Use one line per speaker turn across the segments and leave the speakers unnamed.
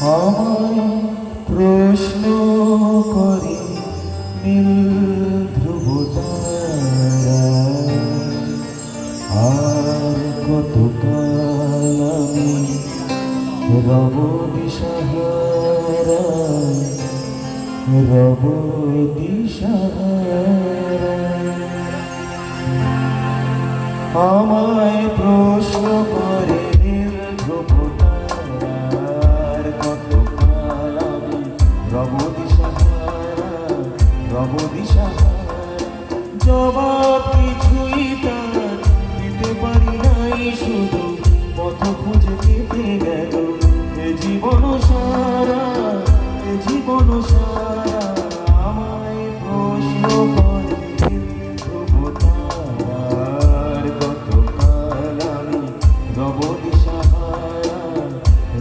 আমায় প্রশ্ন করে নীল ধ্রুব তারা, আর কতকাল আমি রব দিশাহারা, রব দিশাহারা। আমায় প্রশ্ন করে নীল ধ্রুব তারা, আর কতকাল আমি রব দিশাহারা, রব দিশাহারা। জবাব কিছুই তার দিতে পারি নাই, শুধু পথ খুঁজে পেতে গেল এ জীবন সারা, এ জীবন সারা। আমায় প্রশ্ন করে ধ্রুব তারা, আর কতকাল আমি রব দিশাহারা,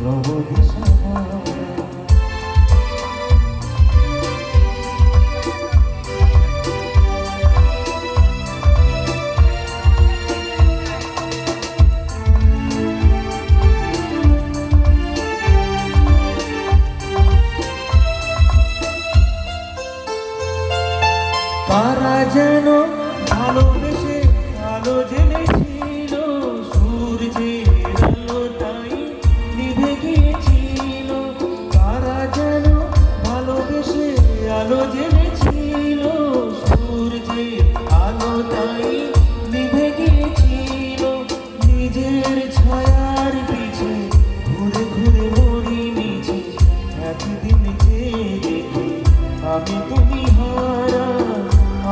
রব দিশাহারা। তারা যেন ভালোবেসে আলো জেনেছিল, সূর্যের আলোটাই নিভে গিয়েছিল। তারা যেন ভালোবেসে আলো জেনেছিল, সূর্যের আলোটাই নিভে গিয়েছিল। নিজের ছায়ার পিছে ঘুরে ঘুরে মরি নিচে, একদিন চেয়ে দেখি আমি তুমি হারা,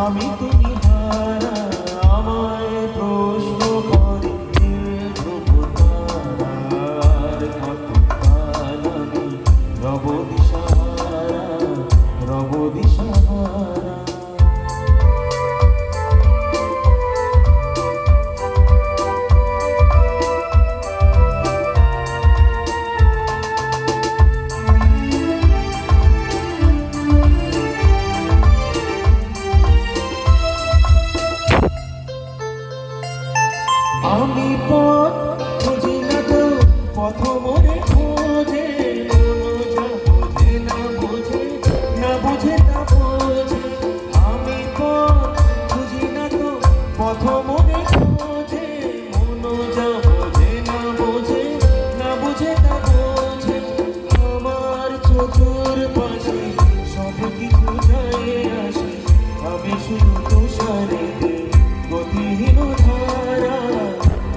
আমি তুমি হারা। আমায় প্রশ্ন করে ধ্রুব তারা, আর কতকাল আমি রব দিশাহারা, রব দিশাহারা। আমি পথ খুঁজি না তো পথ মনে খোঁজে, মন যা বোঝে না বোঝে, না বোঝে তা বোঝে। আমি পথ খুঁজি না তো পথ মনে খোঁজে, মন যা বোঝে না বোঝে, না বোঝে তা বোঝে। আমার চোখের পাশে সব কিছু যায় আসে, আমি শুধু তুষারেতে গতিহীন ধারা,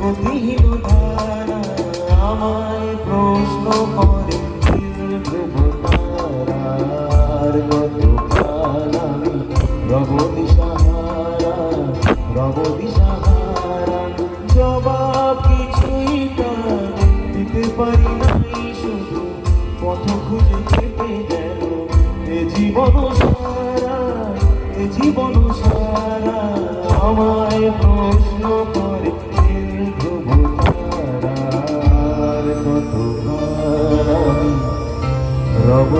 গতিহীন ধারা। আমায় প্রশ্ন করে ধ্রুব তারা, আর কতকাল আমি রব দিশাহারা, রব দিশাহারা। জবাব কিছুই তার দিতে পারি নাই, শুধু পথ খুঁজে কেটে গেল এ জীবন সারা, এ জীবন সারা। আমায় প্রশ্ন করে ধ্রুব তারা, আর কতকাল আমি রব